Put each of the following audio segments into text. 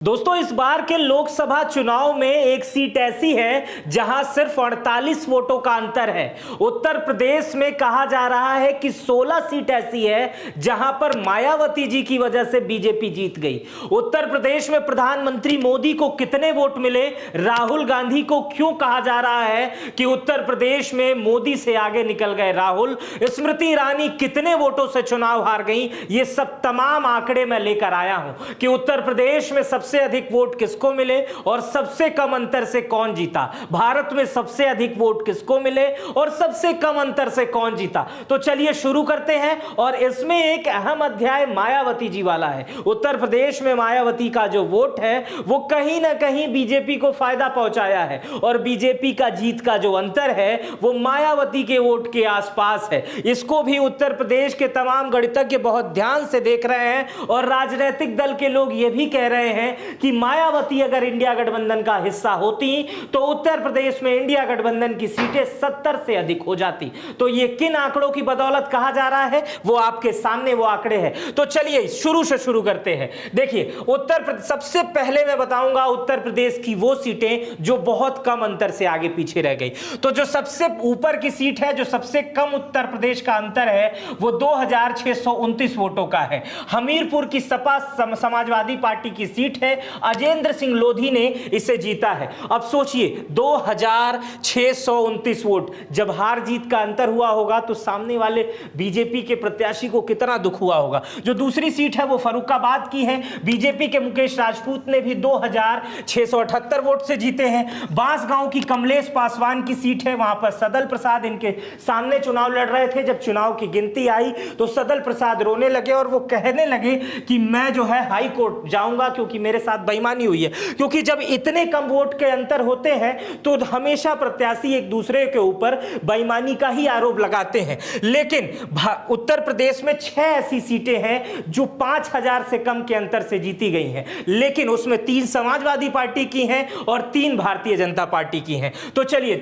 दोस्तों, इस बार के लोकसभा चुनाव में एक सीट ऐसी है जहां सिर्फ 48 वोटों का अंतर है। उत्तर प्रदेश में कहा जा रहा है कि 16 सीट ऐसी है जहां पर मायावती जी की वजह से बीजेपी जीत गई। उत्तर प्रदेश में प्रधानमंत्री मोदी को कितने वोट मिले, राहुल गांधी को क्यों कहा जा रहा है कि उत्तर प्रदेश में मोदी से आगे निकल गए राहुल, स्मृति ईरानी कितने वोटों से चुनाव हार गई, ये सब तमाम आंकड़े मैं लेकर आया हूं कि उत्तर प्रदेश में सबसे अधिक वोट किसको मिले और सबसे कम अंतर से कौन जीता। भारत में सबसे अधिक वोट किसको मिले और सबसे कम अंतर से कौन जीता। तो चलिए शुरू करते हैं। और इसमें एक अहम अध्याय मायावती जी वाला है। उत्तर प्रदेश में मायावती का जो वोट है वो कहीं ना कहीं बीजेपी को फायदा पहुंचाया है और बीजेपी का जीत का जो अंतर है वो मायावती के वोट के आसपास है। इसको भी उत्तर प्रदेश के तमाम गणितज्ञ बहुत ध्यान से देख रहे हैं और राजनीतिक दल के लोग ये भी कह रहे हैं कि मायावती अगर इंडिया गठबंधन का हिस्सा होती तो उत्तर प्रदेश में इंडिया गठबंधन की सीटें 70 से अधिक हो जाती। तो ये किन आंकड़ों की बदौलत कहा जा रहा है वो आपके सामने वो आंकड़े हैं। तो चलिए शुरू से शुरू करते हैं। देखिए, सबसे पहले मैं बताऊंगा उत्तर प्रदेश की वो सीटें जो बहुत कम अंतर से आगे पीछे रह गई। तो जो सबसे ऊपर की सीट है, जो सबसे कम उत्तर प्रदेश का अंतर है, वो 2629 वोटों का है। हमीरपुर की सपा समाजवादी पार्टी की सीट है, अजेंद्र सिंह लोधी ने इसे जीता है। अब सोचिए 2629 वोट, जब हार जीत का अंतर हुआ होगा तो सामने वाले बीजेपी के प्रत्याशी को कितना दुख हुआ होगा। जो दूसरी सीट है वो फर्रुखाबाद की है। बीजेपी के मुकेश राजपूत ने भी 2678 वोट से जीते हैं। बांसगांव की कमलेश पासवान की सीट है, वहां पर सदल प्रसाद इनके सामने चुनाव लड़ रहे थे। जब चुनाव की गिनती आई तो सदल प्रसाद रोने लगे और वो कहने लगे कि मैं जो है हाई कोर्ट जाऊंगा क्योंकि मेरे साथ बेईमानी हुई है। क्योंकि जब इतने कम वोट के अंतर होते हैं तो हमेशा प्रत्याशी एक दूसरे के ऊपर बेईमानी का ही आरोप लगाते हैं। लेकिन उत्तर प्रदेश में 6 ऐसी सीटें हैं जो 5000 से कम के अंतर से जीती गई हैं, लेकिन उसमें 3 समाजवादी पार्टी की हैं और 3 भारतीय जनता पार्टी की हैं। तो चलिए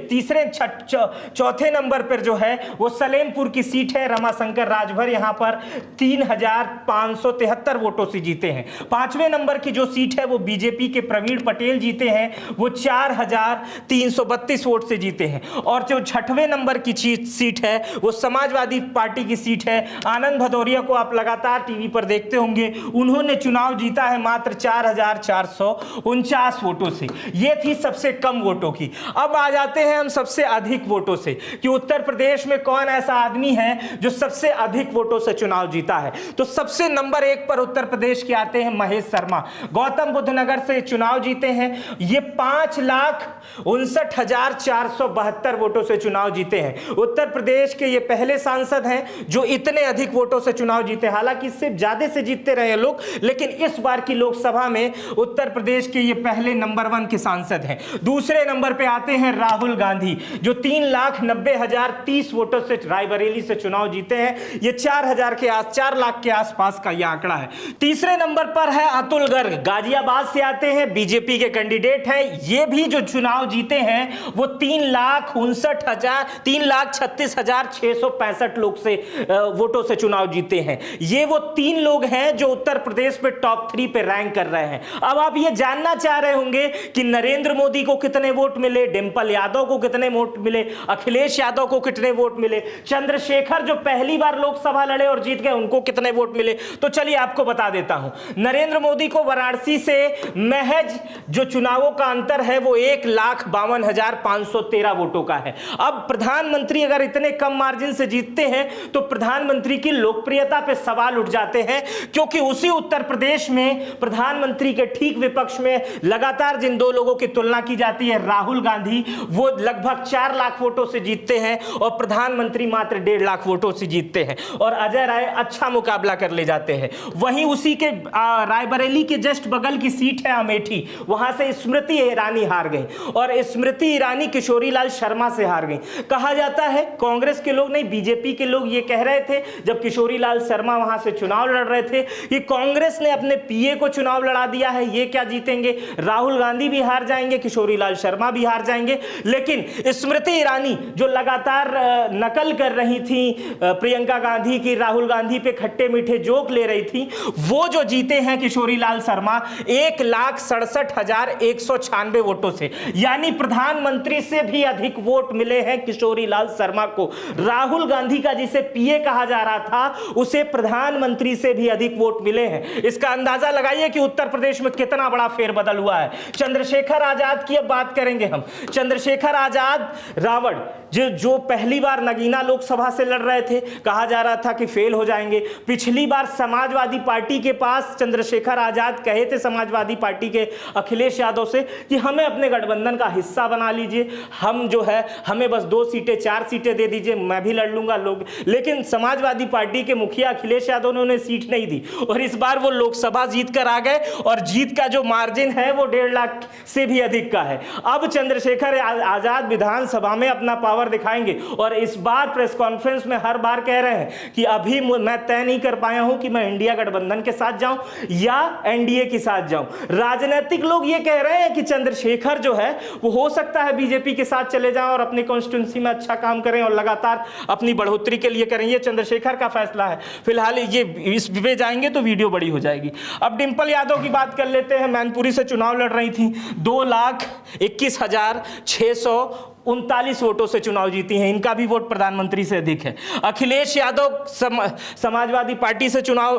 चौथे नंबर पर जो है वो सलेमपुर की सीट है। रमाशंकर राजभर यहां पर 3573 वोटों से जीते हैं। 5वें नंबर की जो सीट है वो बीजेपी के प्रवीण पटेल जीते हैं, वो 4332 वोट से जीते हैं। और जो 6वें नंबर की सीट है वो समाजवादी पार्टी की सीट है। आनंद भदौरिया को आप लगातार टीवी पर देखते होंगे, उन्होंने चुनाव जीता है मात्र 4449 वोटों से। ये थी सबसे कम वोटों की। अब आ जाते हैं हम सबसे अधिक वोटों से कि उत्तर प्रदेश में कौन ऐसा आदमी है जो सबसे अधिक वोटों से चुनाव जीता है। तो सबसे नंबर 1 पर उत्तर प्रदेश के आते हैं महेश शर्मा, गौतम बुद्ध नगर से चुनाव जीते हैं। ये 5,59,472 वोटों से चुनाव जीते हैं। उत्तर प्रदेश के ये पहले सांसद हैं जो इतने अधिक वोटों से चुनाव जीते। हालांकि इससे ज्यादा से जीतते रहे लोग, लेकिन इस बार की लोकसभा में उत्तर प्रदेश के ये पहले नंबर 1 के सांसद हैं। दूसरे नंबर पे आते हैं राहुल गांधी जो 3,90,030 वोटों से रायबरेली से चुनाव जीते हैं। ये 4 लाख के आसपास का यह आंकड़ा है। तीसरे नंबर पर है अतुल गर्ग, गाजियाबाद से आते हैं, बीजेपी के कैंडिडेट हैं। ये भी जो चुनाव जीते हैं वो 3,36,665 लोग से वोटों से चुनाव जीते हैं। ये वो 3 लोग हैं जो उत्तर प्रदेश में टॉप 3 पे रैंक कर रहे हैं। अब आप ये जानना चाह रहे होंगे कि नरेंद्र मोदी को कितने वोट मिले, डिंपल यादव को कितने वोट मिले, अखिलेश यादव को कितने वोट मिले, चंद्रशेखर जो पहली बार लोकसभा लड़े और जीत गए उनको कितने वोट मिले। तो चलिए आपको बता देता हूं। नरेंद्र मोदी को वाराणसी से महज जो चुनावों का अंतर है वो 1,52,513 वोटों का है। अब प्रधानमंत्री अगर इतने कम मार्जिन से जीतते हैं तो प्रधानमंत्री की लोकप्रियता पे सवाल उठ जाते हैं, क्योंकि उसी उत्तर प्रदेश में प्रधानमंत्री के ठीक विपक्ष में लगातार जिन 2 लोगों की तुलना की जाती है, राहुल गांधी वो लगभग 4 लाख वोटों से जीतते हैं और प्रधानमंत्री मात्र 1.5 लाख वोटों से जीतते हैं और अजय राय अच्छा मुकाबला कर ले जाते हैं। वहीं उसी के रायबरेली के जस्ट बगल की सीट है अमेठी, वहां से स्मृति ईरानी हार गई और स्मृति ईरानी किशोरीलाल शर्मा से हार गई। कहा जाता है कांग्रेस के लोग नहीं, बीजेपी के लोग ये कह रहे थे जब किशोरीलाल शर्मा वहां से चुनाव लड़ रहे थे कि कांग्रेस ने अपने पीए को चुनाव लड़ा दिया है, ये क्या जीतेंगे, राहुल गांधी भी हार जाएंगे, किशोरीलाल शर्मा भी हार जाएंगे। लेकिन स्मृति ईरानी जो लगातार नकल कर रही थी प्रियंका गांधी की, राहुल गांधी पे खट्टे मीठे जोक ले रही थी, वो जो जीते हैं किशोरीलाल शर्मा, 1,67,196 वोटों से, यानी प्रधानमंत्री से भी अधिक वोट मिले हैं किशोरी लाल शर्मा को। राहुल गांधी का जिसे पीए कहा जा रहा था, उसे प्रधानमंत्री से भी अधिक वोट मिले हैं। इसका अंदाजा लगाइए कि उत्तर प्रदेश में कितना बड़ा फेरबदल हुआ है। चंद्रशेखर आजाद की अब बात करेंगे हम। चंद्रशेखर आजाद रावण जो पहली बार नगीना लोकसभा से लड़ रहे थे, कहा जा रहा था कि फेल हो जाएंगे। पिछली बार समाजवादी पार्टी के पास चंद्रशेखर आजाद कहे थे समाजवादी पार्टी के अखिलेश यादव से कि हमें अपने गठबंधन का हिस्सा बना लीजिए, हम जो है हमें बस 2 सीटें 4 सीटें दे दीजिए, मैं भी लड़ लूंगा लोग। लेकिन समाजवादी पार्टी के मुखिया अखिलेश यादव ने उन्हें सीट नहीं दी और इस बार वो लोकसभा जीत कर आ गए और जीत का जो मार्जिन है वो 1.5 लाख से भी अधिक का है। अब चंद्रशेखर आजाद विधानसभा में अपना पावर दिखाएंगे और इस बार प्रेस कॉन्फ्रेंस में हर बार कह रहे हैं कि अभी मैं तय नहीं कर पाया हूं कि मैं इंडिया गठबंधन के साथ जाऊं या एनडीए के साथ जाऊं। राजनीतिक लोग ये कह रहे हैं कि चंद्रशेखर जो है वो हो सकता है बीजेपी के साथ चले जाएं और अपनी कॉन्स्टिट्यूंसी में अच्छा काम करें और लगातार अपनी बढ़ोतरी के लिए करें। ये चंद्रशेखर का फैसला है। फिलहाल ये इस पे जाएंगे तो वीडियो बड़ी हो जाएगी। अब डिंपल यादव की बात कर लेते हैं। मैनपुरी से चुनाव लड़ रही थी, 2,21,639 वोटों से चुनाव जीती हैं। इनका भी वोट प्रधानमंत्री से अधिक है। अखिलेश यादव समाजवादी पार्टी से चुनाव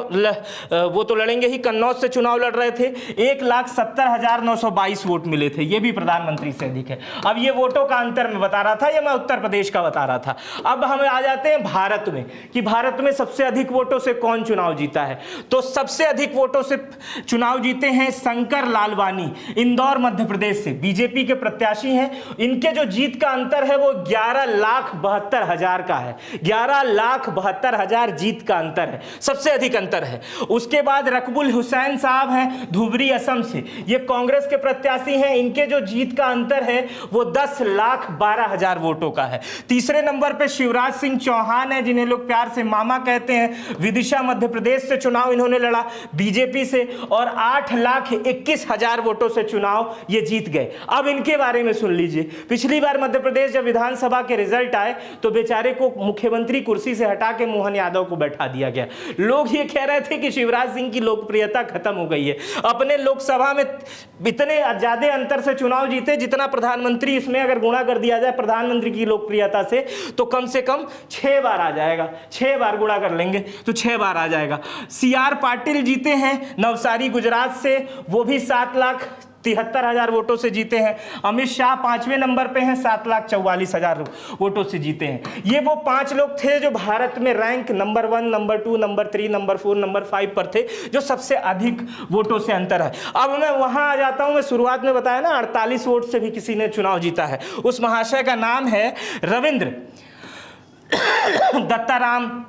वो तो लड़ेंगे ही, कन्नौज से चुनाव लड़ रहे थे, 1,70,922 वोट मिले थे, ये भी प्रधानमंत्री से अधिक है। अब ये वोटों का अंतर मैं बता रहा था, ये मैं उत्तर प्रदेश का बता रहा था। अब हम आ जाते हैं भारत में कि भारत में सबसे अधिक वोटों से कौन चुनाव जीता है। तो सबसे अधिक वोटों से चुनाव जीते हैं शंकर लालवानी, इंदौर मध्य प्रदेश से, बीजेपी के प्रत्याशी हैं। इनके जो जीत का अंतर है वो 11,72,000 का है। 11,72,000 जीत का अंतर है, सबसे अधिक अंतर है। उसके बाद रकबुल हुसैन साहब हैं धुबरी असम से, ये कांग्रेस के प्रत्याशी हैं। इनके जो जीत का अंतर है वो 10,12,000 वोटों का है। तीसरे नंबर पे शिवराज सिंह चौहान है, जिन्हें लोग प्यार से मामा कहते हैं। विदिशा मध्य प्रदेश से चुनाव इन्होंने लड़ा बीजेपी से और 8,21,000 वोटों से चुनाव ये जीत गए। अब इनके बारे में सुन लीजिए। पिछली बार मध्य प्रदेश जब विधानसभा के रिजल्ट आए तो बेचारे को मुख्यमंत्री कुर्सी से हटा के मोहन यादव को बैठा दिया गया। लोग ये कह रहे थे कि शिवराज सिंह की लोकप्रियता खत्म हो गई है। अपने लोकसभा में इतने ज्यादा अंतर से चुनाव जीते जितना प्रधानमंत्री, इसमें अगर गुणा कर दिया जाए प्रधानमंत्री की लोकप्रियता से तो कम से कम 6 बार आ जाएगा। 6 बार गुणा कर लेंगे तो 6 बार आ जाएगा। CR पाटिल जीते हैं नवसारी गुजरात से, वो भी 7,73,000 वोटों से जीते हैं। अमित शाह 5वें नंबर पे हैं, 7,44,000 वोटों से जीते हैं। ये वो 5 लोग थे जो भारत में rank number 1, number 2, number 3, number 4, number 5 पर थे, जो सबसे अधिक वोटों से अंतर है। अब मैं वहां आ जाता हूं। मैं शुरुआत में बताया ना 48 वोट से भी किसी ने चुनाव जीता है। उस महाशय का नाम है रविंद्र दत्ताराम।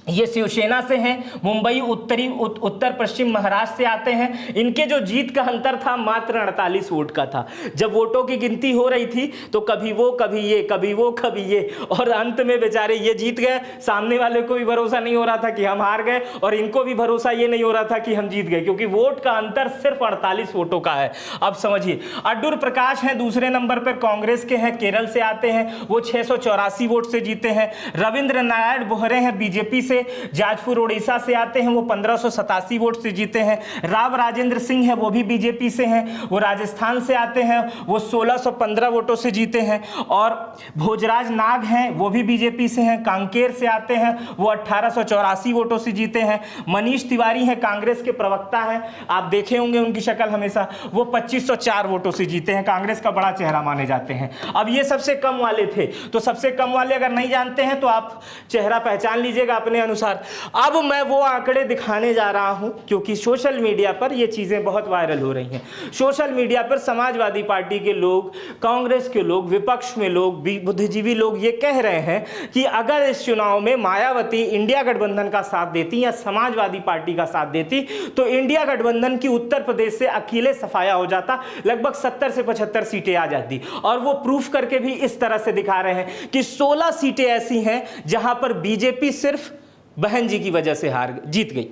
ये शिवसेना से हैं, मुंबई उत्तर पश्चिम महाराष्ट्र से आते हैं। इनके जो जीत का अंतर था मात्र 48 वोट का था। जब वोटों की गिनती हो रही थी तो कभी वो कभी ये, कभी वो कभी ये, और अंत में बेचारे ये जीत गए। सामने वाले को भी भरोसा नहीं हो रहा था कि हम हार गए और इनको भी भरोसा ये नहीं हो रहा था कि हम जीत गए, क्योंकि वोट का अंतर सिर्फ 48 वोटों का है। अब समझिए, अडूर प्रकाश हैं दूसरे नंबर पर, कांग्रेस के हैं, केरल से आते हैं, वो 684 वोट से जीते हैं। रविंद्र नारायण बोहरे हैं बीजेपी से, जाजपुर उड़ीसा से आते हैं, वो 1587 वोट से जीते हैं। राव राजेंद्र सिंह है, वो भी बीजेपी से हैं, वो राजस्थान से आते हैं, वो 1615 वोटों से जीते हैं। और भोजराज नाग हैं, वो भी बीजेपी से हैं, कांकेर से आते हैं, वो 1884 वोटों से जीते हैं। मनीष तिवारी हैं, कांग्रेस के प्रवक्ता हैं, आप देखे होंगे उनकी शक्ल हमेशा, वो 2504 वोटों से जीते हैं, कांग्रेस का बड़ा चेहरा माने जाते हैं। अब ये सबसे कम वाले थे, तो सबसे कम वाले अगर नहीं जानते हैं तो आप चेहरा पहचान लीजिएगा अपने अनुसार। अब मैं वो आंकड़े दिखाने जा रहा हूं क्योंकि सोशल मीडिया पर ये चीजें बहुत वायरल हो रही हैं। सोशल मीडिया पर समाजवादी पार्टी के लोग, कांग्रेस के लोग, विपक्ष में लोग, बुद्धिजीवी लोग ये कह रहे हैं कि अगर इस चुनाव में मायावती इंडिया गठबंधन का साथ देती या समाजवादी पार्टी का साथ देती तो इंडिया गठबंधन की उत्तर प्रदेश से अकेले सफाया हो जाता, लगभग 70 से 75 सीटें आ जाती। और वो प्रूफ करके भी इस तरह से दिखा रहे हैं कि 16 सीटें ऐसी हैं जहां पर बीजेपी सिर्फ बहन जी की वजह से जीत गई।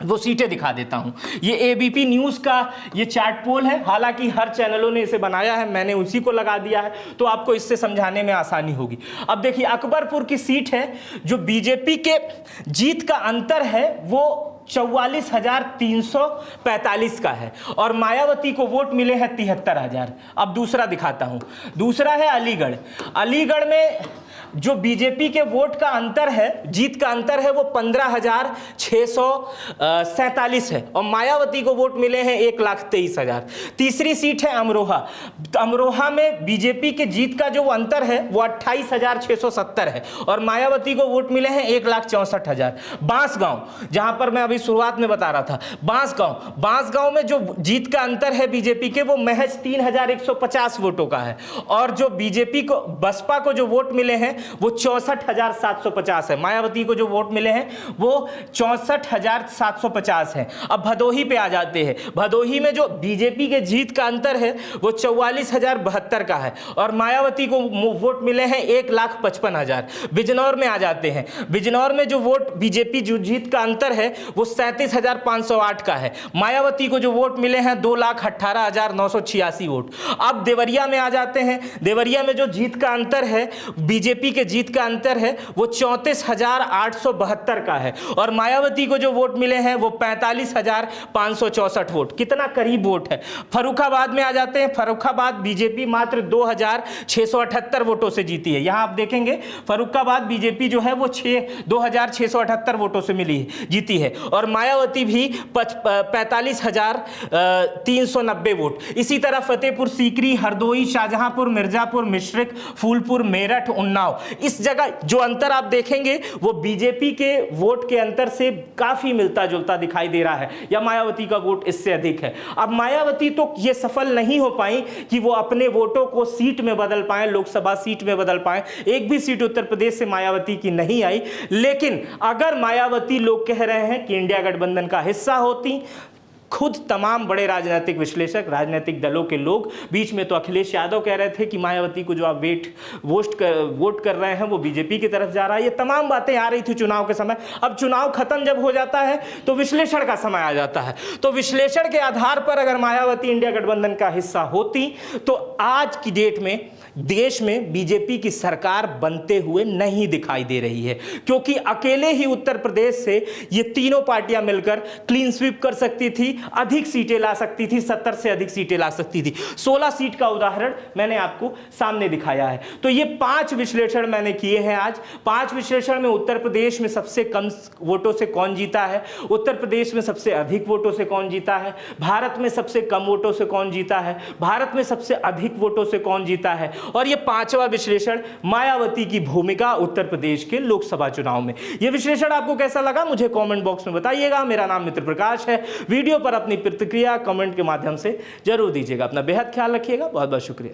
वो सीटें दिखा देता हूं। ये एबीपी न्यूज़ का ये चार्ट पोल है, हालांकि हर चैनलों ने इसे बनाया है, मैंने उसी को लगा दिया है तो आपको इससे समझाने में आसानी होगी। अब देखिए, अकबरपुर की सीट है जो बीजेपी के जीत का अंतर है वो 44,345 का है और मायावती को वोट मिले हैं 73,000। अब दूसरा दिखाता हूं, दूसरा है अलीगढ़। अलीगढ़ में जो बीजेपी के वोट का अंतर है, जीत का अंतर है, वो 15,647 है और मायावती को वोट मिले हैं 1,23,000। तीसरी सीट है अमरोहा। अमरोहा में बीजेपी के जीत का जो अंतर है वो 28,670 है और मायावती को वोट मिले हैं 1,64,000। बांसगांव, जहां पर मैं अभी शुरुआत में बता रहा था, बांसगांव में जो जीत का अंतर है बीजेपी के वो महज 3,150 वोटों का है और जो बीजेपी को, बसपा को जो वोट मिले हैं वो 64,750 है। मायावती को जो वोट मिले हैं वो 64,750 है। अब भदोही पे आ जाते हैं। भदोही में जो बीजेपी के जीत का अंतर है वो 44,072 का है और मायावती को वोट मिले हैं 1,55,000। बिजनौर में आ जाते हैं। बिजनौर में जो वोट बीजेपी जो जीत का अंतर है वो 37,508 का है। मायावती को जो वोट मिले हैं 2,18,986 वोट। अब देवरिया में आ जाते हैं। देवरिया में जो जीत का अंतर है, बीजेपी के जीत का अंतर है वो 34,872 का है और मायावती को जो वोट मिले हैं वो 45,564 वोट। कितना करीब वोट है। फर्रुखाबाद में आ जाते हैं। फर्रुखाबाद बीजेपी मात्र 2,678 वोटों से जीती है। यहां आप देखेंगे फर्रुखाबाद बीजेपी जो है वो 2,678 वोटों से जीती है और मायावती भी 45,390 वोट। इसी तरह फतेहपुर सीकरी, हरदोई, शाहजहांपुर, मिर्जापुर, मिश्रिक, फूलपुर, मेरठ, उन्नाव, इस जगह जो अंतर आप देखेंगे वो बीजेपी के वोट के अंतर से काफी मिलता जुलता दिखाई दे रहा है या मायावती का वोट इससे अधिक है। अब मायावती तो ये सफल नहीं हो पाई कि वो अपने वोटों को सीट में बदल पाए, लोकसभा सीट में बदल पाए। एक भी सीट उत्तर प्रदेश से मायावती की नहीं आई। लेकिन अगर मायावती, लोग कह रहे हैं कि इंडिया गठबंधन का हिस्सा होती, खुद तमाम बड़े राजनीतिक विश्लेषक, राजनीतिक दलों के लोग, बीच में तो अखिलेश यादव कह रहे थे कि मायावती को जो आप वोट कर रहे हैं वो बीजेपी की तरफ जा रहा है। ये तमाम बातें आ रही थी चुनाव के समय। अब चुनाव खत्म जब हो जाता है तो विश्लेषण का समय आ जाता है। तो विश्लेषण के आधार पर अगर मायावती इंडिया गठबंधन का हिस्सा होती तो आज की डेट में देश में बीजेपी की सरकार बनते हुए नहीं दिखाई दे रही है, क्योंकि अकेले ही उत्तर प्रदेश से ये तीनों पार्टियां मिलकर क्लीन स्वीप कर सकती थी, अधिक सीटें ला सकती थी, 70 से अधिक सीटें ला सकती थी। 16 सीट का उदाहरण मैंने आपको सामने दिखाया है। तो ये 5 विश्लेषण मैंने किए हैं आज। 5 विश्लेषण में उत्तर प्रदेश में सबसे कम वोटों से कौन जीता है, उत्तर प्रदेश में सबसे अधिक वोटों से कौन जीता है, भारत में सबसे कम वोटों से कौन जीता है, भारत में सबसे अधिक वोटों से कौन जीता है, और ये 5वां विश्लेषण मायावती की भूमिका उत्तर प्रदेश के लोकसभा चुनाव में। यह विश्लेषण आपको कैसा लगा मुझे कमेंट बॉक्स में बताइएगा। मेरा नाम मित्र प्रकाश है। वीडियो पर अपनी प्रतिक्रिया कमेंट के माध्यम से जरूर दीजिएगा। अपना बेहद ख्याल रखिएगा। बहुत बहुत शुक्रिया।